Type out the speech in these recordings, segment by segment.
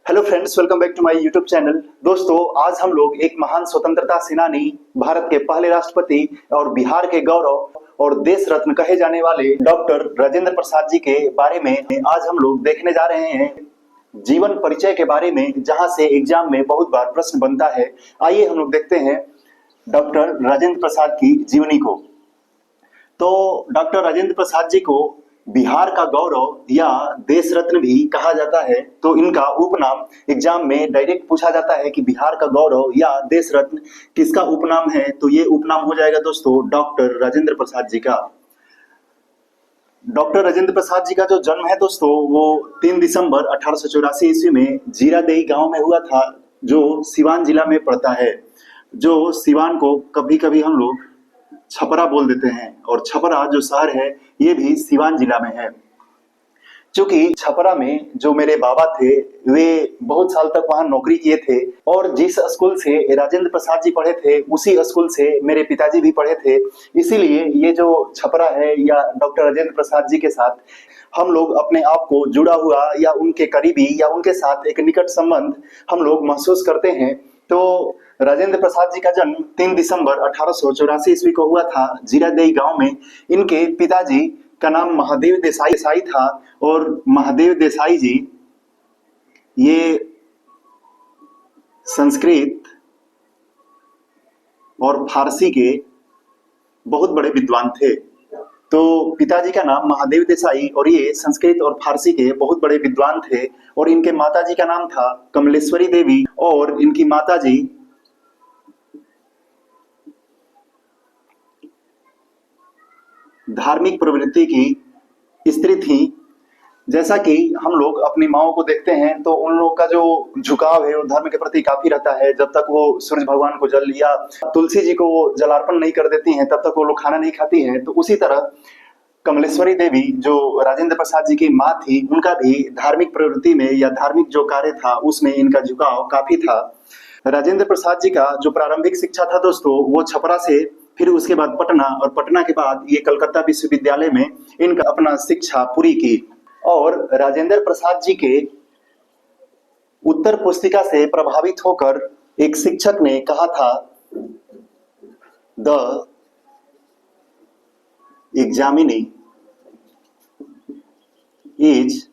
Hello friends, welcome back to my YouTube channel. दोस्तों, आज हम लोग एक महान स्वतंत्रता सेनानी, भारत के पहले राष्ट्रपति और बिहार के गौरव और देश रत्न कहे जाने वाले डॉक्टर राजेंद्र प्रसाद जी के बारे में आज हम लोग देखने जा रहे हैं। जीवन परिचय के बारे में, जहां से एग्जाम में बहुत बार प्रश्न बनता है। आइए हम लोग देखते हैं डॉक्टर राजेंद्र प्रसाद की जीवनी को। तो डॉक्टर राजेंद्र प्रसाद जी को बिहार का गौरव या देश रत्न भी कहा जाता है। तो इनका उपनाम एग्जाम में डायरेक्ट पूछा जाता है कि बिहार का गौरव या देश रत्न किसका उपनाम है, तो ये उपनाम हो जाएगा दोस्तों डॉक्टर राजेंद्र प्रसाद जी का। डॉक्टर राजेंद्र प्रसाद जी का जो जन्म है दोस्तों, वो 3 दिसंबर 1884 ईस्वी में जीरादेई गांव में हुआ था, जो सिवान जिला में पड़ता है। जो सिवान को कभी कभी हम लोग छपरा बोल देते हैं, और छपरा जो शहर है ये भी सिवान जिला में है। क्योंकि छपरा में जो मेरे बाबा थे, वे बहुत साल तक वहां नौकरी किए थे, और जिस स्कूल से राजेंद्र प्रसाद जी पढ़े थे उसी स्कूल से मेरे पिताजी भी पढ़े थे। इसीलिए ये जो छपरा है या डॉक्टर राजेंद्र प्रसाद जी के साथ हम लोग अपने आप को जुड़ा हुआ या उनके करीबी या उनके साथ एक निकट संबंध हम लोग महसूस करते हैं। तो राजेंद्र प्रसाद जी का जन्म 3 दिसंबर 1884 ईस्वी को हुआ था, जीरादेई गांव में। इनके पिताजी का नाम महादेव देसाई था, और महादेव देसाई जी ये संस्कृत और फारसी के बहुत बड़े विद्वान थे। तो पिताजी का नाम महादेव देसाई और ये संस्कृत और फारसी के बहुत बड़े विद्वान थे। और इनके माताजी का नाम था कमलेश्वरी देवी, और इनकी माताजी धार्मिक प्रवृत्ति की स्त्री थी। जैसा कि हम लोग अपनी माओ को देखते हैं, तो उन लोग का जो झुकाव है वो धर्म के प्रति काफी रहता है। जब तक वो सूर्य भगवान को जल या तुलसी जी को वो जलार्पण नहीं कर देती हैं, तब तक वो लोग खाना नहीं खाती हैं। तो उसी तरह कमलेश्वरी देवी जो राजेंद्र प्रसाद जी की माँ थी, उनका भी धार्मिक प्रवृत्ति में या धार्मिक जो कार्य था उसमें इनका झुकाव काफी था। राजेंद्र प्रसाद जी का जो प्रारंभिक शिक्षा था दोस्तों, वो छपरा से, फिर उसके बाद पटना, और पटना के बाद ये कलकत्ता विश्वविद्यालय में इनका अपना शिक्षा पूरी की। और राजेंद्र प्रसाद जी के उत्तर पुस्तिका से प्रभावित होकर एक शिक्षक ने कहा था, the examinee is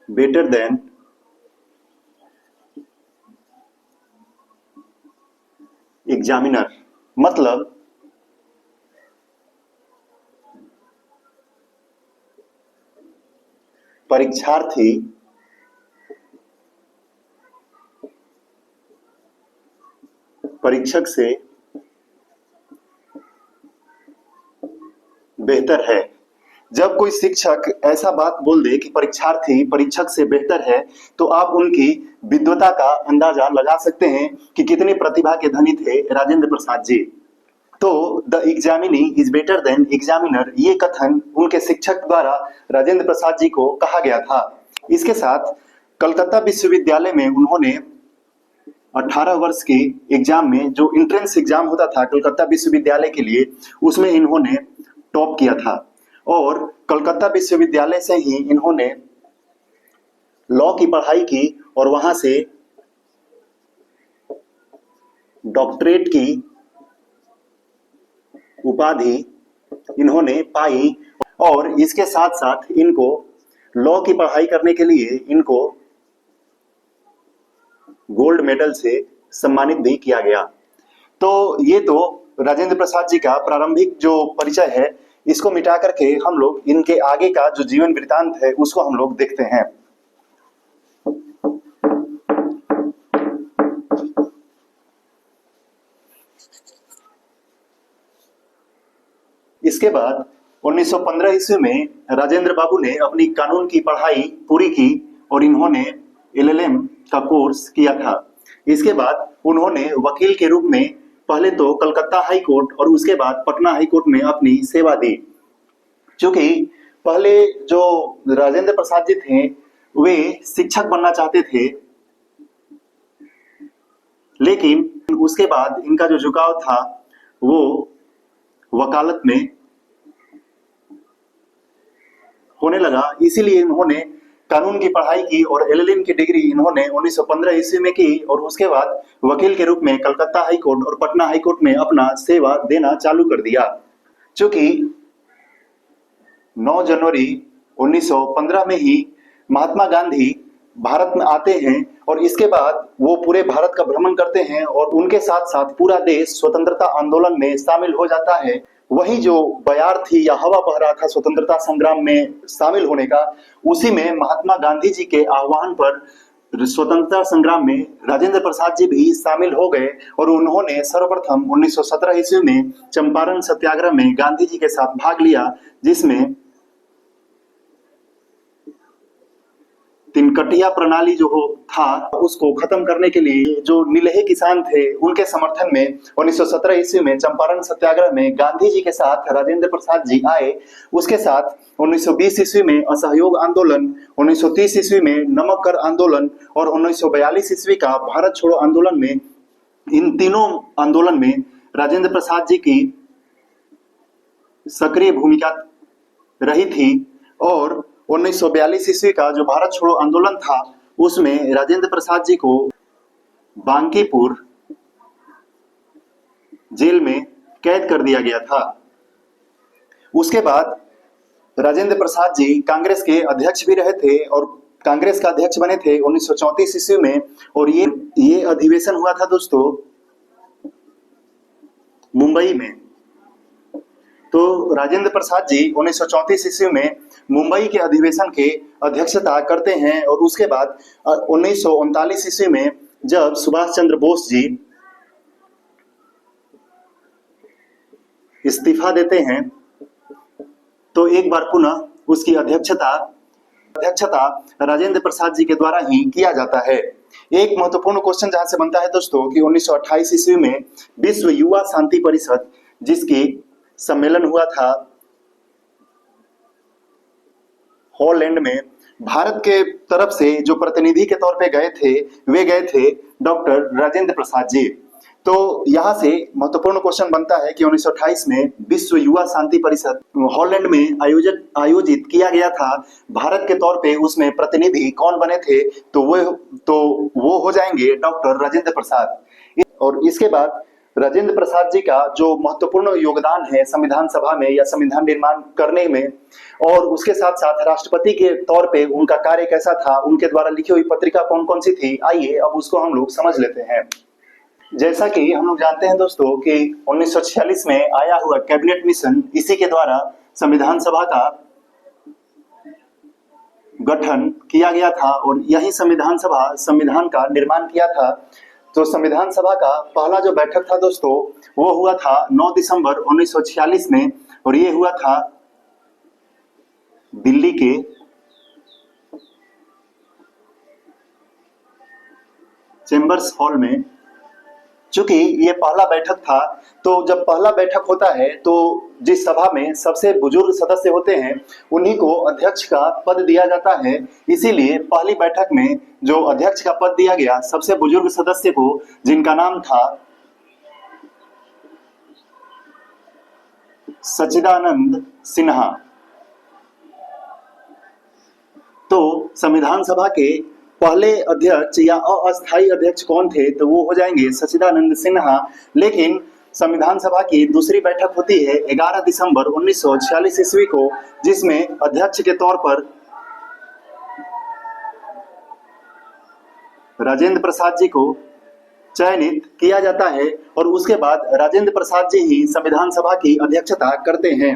better than examiner. मतलब परीक्षार्थी परीक्षक से बेहतर है। जब कोई शिक्षक ऐसा बात बोल दे कि परीक्षार्थी परीक्षक से बेहतर है, तो आप उनकी विद्वता का अंदाजा लगा सकते हैं कि कितनी प्रतिभा के धनी थे राजेंद्र प्रसाद जी। तो the examinee is better than examiner, ये कथन उनके शिक्षक द्वारा राजेंद्र प्रसाद जी को कहा गया था। इसके साथ कलकत्ता विश्वविद्यालय में उन्होंने 18 वर्ष के एग्जाम में, जो एंट्रेंस एग्जाम होता था कलकत्ता विश्वविद्यालय के लिए, उसमें इन्होंने टॉप किया था। और कलकत्ता विश्वविद्यालय से ही इन्होंने लॉ की पढ़ाई की, और वहां से डॉक्टरेट की उपाधि इन्होंने पाई। और इसके साथ साथ इनको लॉ की पढ़ाई करने के लिए इनको गोल्ड मेडल से सम्मानित भी किया गया। तो ये तो राजेंद्र प्रसाद जी का प्रारंभिक जो परिचय है, इसको मिटा करके हम लोग इनके आगे का जो जीवन वृत्तांत है उसको हम लोग देखते हैं। इसके बाद 1915 ईस्वी में राजेंद्र बाबू ने अपनी कानून की पढ़ाई पूरी की, और इन्होंने LLM का कोर्स किया था। इसके बाद उन्होंने वकील के रूप में पहले तो कलकत्ता हाई कोर्ट और उसके बाद पटना हाई कोर्ट में अपनी सेवा दी। क्योंकि पहले जो राजेंद्र प्रसाद जी थे, वे शिक्षक बनना चाहते थे, लेकिन उसके बाद इनका जो झुकाव था वो वकालत में होने लगा। इसीलिए इन्होंने कानून की पढ़ाई की और एलएलएम की डिग्री इन्होंने 1915 ईस्वी में की और उसके बाद वकील के रूप में कलकत्ता हाई कोर्ट और पटना हाई कोर्ट में अपना सेवा देना चालू कर दिया। चूंकि 9 जनवरी 1915 में ही महात्मा गांधी भारत में आते हैं और इसके बाद वो पूरे भारत का भ्रमण करते हैं और उनके साथ साथ पूरा देश स्वतंत्रता आंदोलन में शामिल हो जाता है। वही जो बयार थी या हवा बह रहा था स्वतंत्रता संग्राम में शामिल होने का, उसी में महात्मा गांधी जी के आह्वान पर स्वतंत्रता संग्राम में राजेंद्र प्रसाद जी भी शामिल हो गए और उन्होंने सर्वप्रथम 1917 ईस्वी में चंपारण सत्याग्रह में गांधी जी के साथ भाग लिया, जिसमें तिनकटिया प्रणाली जो था उसको खत्म करने के लिए जो निलहे किसान थे उनके समर्थन में 1917 ईस्वी में चंपारण सत्याग्रह में गांधी जी के साथ राजेंद्र प्रसाद जी आए। उसके साथ 1920 ईस्वी में असहयोग आंदोलन, 1930 ईस्वी में नमक कर आंदोलन और 1942 ईस्वी का भारत छोड़ो आंदोलन में, इन तीनों आंदोलन में राजेंद्र प्रसाद जी की सक्रिय भूमिका रही थी। और 1942 ईस्वी का जो भारत छोड़ो आंदोलन था उसमें राजेंद्र प्रसाद जी को बांकीपुर जेल में कैद कर दिया गया था। उसके बाद राजेंद्र प्रसाद जी कांग्रेस के अध्यक्ष भी रहे थे और कांग्रेस का अध्यक्ष बने थे 1934 ईस्वी में। और ये अधिवेशन हुआ था दोस्तों मुंबई में। तो राजेंद्र प्रसाद जी 1934 ईस्वी में मुंबई के अधिवेशन के अध्यक्षता करते हैं और उसके बाद 1939 ईस्वी में जब सुभाष चंद्र बोस जी इस्तीफा देते हैं तो एक बार पुनः उसकी अध्यक्षता राजेंद्र प्रसाद जी के द्वारा ही किया जाता है। एक महत्वपूर्ण क्वेश्चन जहां से बनता है दोस्तों कि 1928 ईस्वी में विश्व युवा शांति परिषद, जिसकी सम्मेलन हुआ था हॉलैंड में, भारत के तरफ से जो प्रतिनिधि के तौर पे गए थे डॉक्टर राजेंद्र प्रसाद जी। तो यहां से महत्वपूर्ण क्वेश्चन बनता है कि 1928 में विश्व युवा शांति परिषद हॉलैंड में आयोजित किया गया था। भारत के तौर पे उसमें प्रतिनिधि कौन बने थे? तो वो हो जाएंगे डॉक्टर राजेंद्र प्रसाद। और इसके बाद राजेंद्र प्रसाद जी का जो महत्वपूर्ण योगदान है संविधान सभा में या संविधान निर्माण करने में, और उसके साथ साथ राष्ट्रपति के तौर पे उनका कार्य कैसा था, उनके द्वारा लिखी हुई पत्रिका कौन कौन सी थी, आइए अब उसको हम लोग समझ लेते हैं। जैसा कि हम लोग जानते हैं दोस्तों कि 1946 में आया हुआ कैबिनेट मिशन, इसी के द्वारा संविधान सभा का गठन किया गया था और यही संविधान सभा संविधान का निर्माण किया था। तो संविधान सभा का पहला जो बैठक था दोस्तों वो हुआ था 9 दिसंबर 1946 में और ये हुआ था दिल्ली के चैम्बर्स हॉल में। चूंकि ये पहला बैठक था तो जब पहला बैठक होता है तो जिस सभा में सबसे बुजुर्ग सदस्य होते हैं उन्हीं को अध्यक्ष का पद दिया जाता है। इसीलिए पहली बैठक में जो अध्यक्ष का पद दिया गया सबसे बुजुर्ग सदस्य को, जिनका नाम था सच्चिदानंद सिन्हा। तो संविधान सभा के पहले अध्यक्ष या अस्थायी अध्यक्ष कौन थे? तो वो हो जाएंगे सच्चिदानंद सिन्हा। लेकिन संविधान सभा की दूसरी बैठक होती है 11 दिसंबर 1946 ईस्वी को, जिसमें अध्यक्ष के तौर पर राजेंद्र प्रसाद जी को चयनित किया जाता है और उसके बाद राजेंद्र प्रसाद जी ही संविधान सभा की अध्यक्षता करते हैं।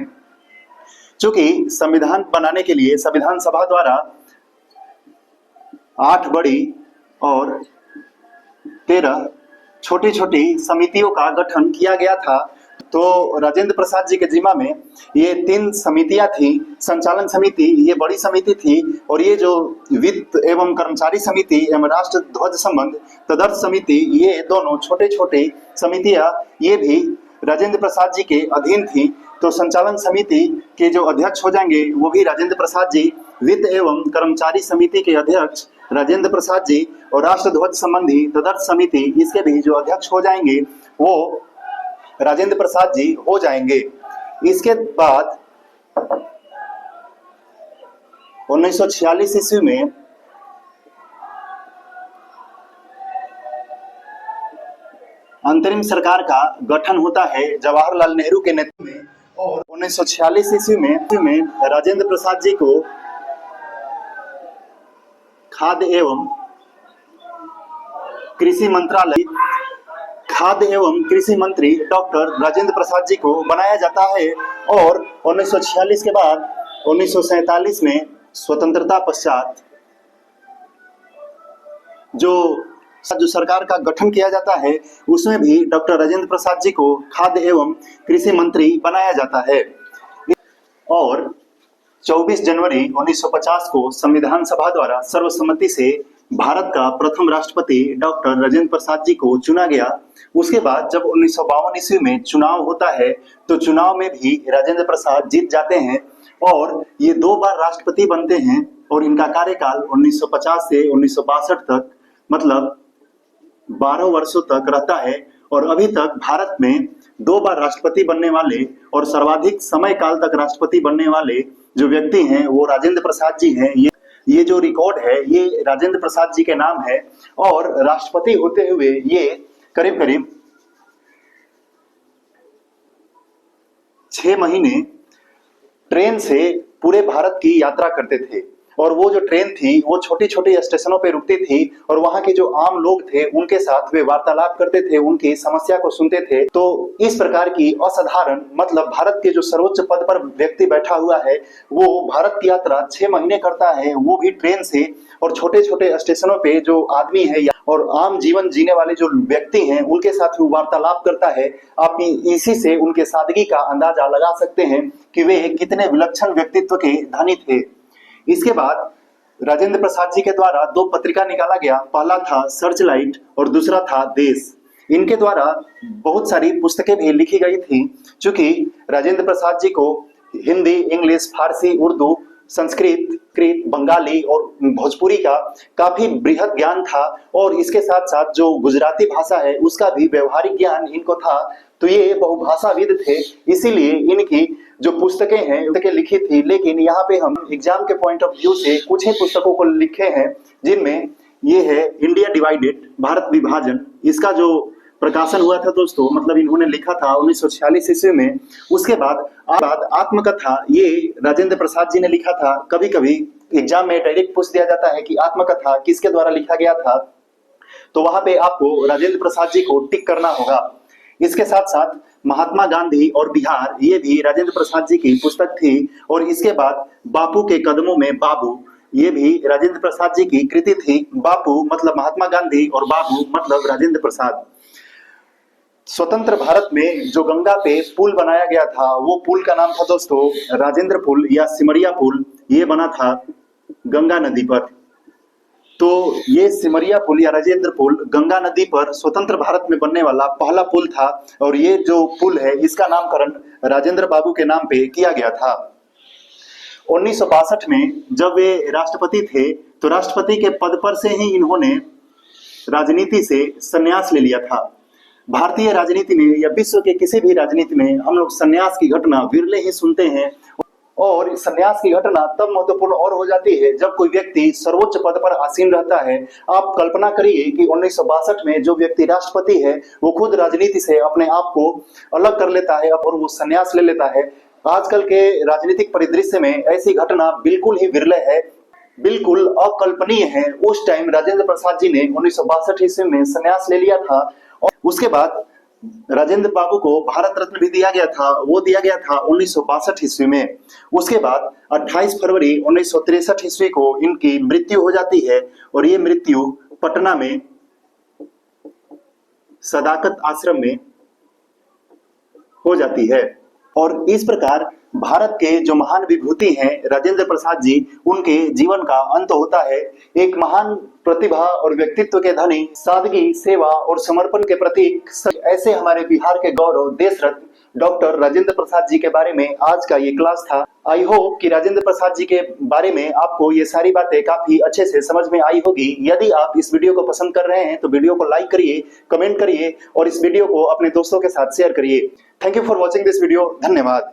चूंकि संविधान बनाने के लिए संविधान सभा द्वारा 8 बड़ी और 13 छोटी छोटी समितियों का गठन किया गया था। तो राजेंद्र प्रसाद जी के जिम्मा में ये 3 समितियां थी। संचालन समिति ये बड़ी समिति थी और ये जो वित्त एवं कर्मचारी समिति एवं राष्ट्र ध्वज संबंध तदर्थ समिति, ये दोनों छोटे छोटे समितियां ये भी राजेंद्र प्रसाद जी के अधीन थी। तो संचालन समिति के जो अध्यक्ष हो जाएंगे वो भी राजेंद्र प्रसाद जी, वित्त एवं कर्मचारी समिति के अध्यक्ष राजेंद्र प्रसाद जी और राष्ट्र ध्वज संबंधी तदर्थ समिति इसके भी जो अध्यक्ष हो जाएंगे वो राजेंद्र प्रसाद जी हो जाएंगे। इसके बाद 1946 ईस्वी में अंतरिम सरकार का गठन होता है जवाहरलाल नेहरू के नेतृत्व में, और 1946 ईस्वी में राजेंद्र प्रसाद जी को खाद्य एवं कृषि मंत्री डॉक्टर राजेंद्र प्रसाद जी को बनाया जाता है। और 1946 के बाद 1947 में स्वतंत्रता पश्चात जो सरकार का गठन किया जाता है उसमें भी डॉक्टर राजेंद्र प्रसाद जी को खाद्य एवं कृषि मंत्री बनाया जाता है। और 24 जनवरी 1950 को संविधान सभा द्वारा सर्वसम्मति से भारत का प्रथम राष्ट्रपति डॉक्टर राजेंद्र प्रसाद जी को चुना गया। उसके बाद जब 1952 ईस्वी में चुनाव होता है तो चुनाव में भी राजेंद्र प्रसाद जीत जाते हैं और ये 2 बार राष्ट्रपति बनते हैं। और इनका कार्यकाल 1950 से 1962 तक मतलब 12 वर्षों तक रहता है। और अभी तक भारत में 2 बार राष्ट्रपति बनने वाले और सर्वाधिक समय काल तक राष्ट्रपति बनने वाले जो व्यक्ति हैं वो राजेंद्र प्रसाद जी हैं। ये जो रिकॉर्ड है ये राजेंद्र प्रसाद जी के नाम है। और राष्ट्रपति होते हुए ये करीब करीब 6 महीने ट्रेन से पूरे भारत की यात्रा करते थे। और वो जो ट्रेन थी वो छोटी छोटी स्टेशनों पे रुकती थी और वहां के जो आम लोग थे उनके साथ वे वार्तालाप करते थे, उनकी समस्या को सुनते थे। तो इस प्रकार की असाधारण मतलब भारत के जो सर्वोच्च पद पर व्यक्ति बैठा हुआ है वो भारत की यात्रा 6 महीने करता है, वो भी ट्रेन से। और छोटे छोटे स्टेशनों पे जो आदमी है और आम जीवन जीने वाले जो व्यक्ति हैं उनके साथ वो वार्तालाप करता है। आप इसी से उनके सादगी का अंदाजा लगा सकते हैं कि वे कितने विलक्षण व्यक्तित्व के धनी थे। इसके बाद राजेंद्र प्रसाद जी के द्वारा 2 पत्रिका निकाला गया, पहला था सर्चलाइट और दूसरा था देश। इनके द्वारा बहुत सारी पुस्तकें भी लिखी गई थी। चूंकि राजेंद्र प्रसाद जी को हिंदी, इंग्लिश, फारसी, उर्दू, संस्कृत, बंगाली और भोजपुरी का काफी बृहद ज्ञान था और इसके साथ साथ जो गुजराती भाषा है उसका भी व्यवहारिक ज्ञान इनको था। तो ये बहुभाषाविद थे, इसीलिए इनकी जो पुस्तकें हैं पुस्तकें लिखी थी। लेकिन यहाँ पे हम एग्जाम के पॉइंट ऑफ व्यू से कुछ ही पुस्तकों को लिखे हैं जिनमें ये है इंडिया डिवाइडेड, भारत विभाजन। इसका जो प्रकाशन हुआ था दोस्तों मतलब इन्होंने लिखा था 1946 ईस्वी में। उसके बाद आत्मकथा ये राजेंद्र प्रसाद जी ने लिखा था। कभी कभी एग्जाम में डायरेक्ट पूछ दिया जाता है कि आत्मकथा किसके द्वारा लिखा गया था, तो वहां पे आपको राजेंद्र प्रसाद जी को टिक करना होगा। इसके साथ साथ महात्मा गांधी और बिहार ये भी राजेंद्र प्रसाद जी की पुस्तक थी। और इसके बाद बापू के कदमों में बाबू ये भी राजेंद्र प्रसाद जी की कृति थी। बापू मतलब महात्मा गांधी और बाबू मतलब राजेंद्र प्रसाद। स्वतंत्र भारत में जो गंगा पे पुल बनाया गया था वो पुल का नाम था दोस्तों राजेंद्र पुल या सिमरिया पुल। ये बना था गंगा नदी पर। तो ये सिमरिया पुल या राजेंद्र पुल गंगा नदी पर स्वतंत्र भारत में बनने वाला पहला पुल था। और ये जो पुल है इसका नामकरण राजेंद्र बाबू के नाम पे किया गया था। 1962 में जब वे राष्ट्रपति थे तो राष्ट्रपति के पद पर से ही इन्होंने राजनीति से संन्यास ले लिया था। भारतीय राजनीति में या विश्व के किसी भी राजनीति में हम लोग संन्यास की घटना विरले ही सुनते हैं। और संन्यास की घटना तब महत्वपूर्ण और हो जाती है जब कोई व्यक्ति सर्वोच्च पद पर आसीन रहता है। आप कल्पना करिए कि 1962 में जो व्यक्ति राष्ट्रपति है वो खुद राजनीति से अपने आप को अलग कर लेता है और वो संन्यास ले लेता है। आजकल के राजनीतिक परिदृश्य में ऐसी घटना बिल्कुल ही विरले है, बिल्कुल अकल्पनीय है। उस टाइम राजेंद्र प्रसाद जी ने 1962 ईस्वी में संन्यास ले लिया था। और उसके बाद राजेंद्र बाबू को भारत रत्न भी दिया गया था, वो दिया गया था 1962 ईस्वी में। उसके बाद 28 फरवरी 1963 ईस्वी को इनकी मृत्यु हो जाती है और ये मृत्यु पटना में सदाकत आश्रम में हो जाती है। और इस प्रकार भारत के जो महान विभूति हैं राजेंद्र प्रसाद जी, उनके जीवन का अंत होता है। एक महान प्रतिभा और व्यक्तित्व के धनी, सादगी, सेवा और समर्पण के प्रतीक ऐसे हमारे बिहार के गौरव देश रत्न डॉक्टर राजेंद्र प्रसाद जी के बारे में आज का ये क्लास था। आई होप कि राजेंद्र प्रसाद जी के बारे में आपको ये सारी बातें काफी अच्छे से समझ में आई होगी। यदि आप इस वीडियो को पसंद कर रहे हैं तो वीडियो को लाइक करिए, कमेंट करिए और इस वीडियो को अपने दोस्तों के साथ शेयर करिए। Thank you for watching this video. धन्यवाद।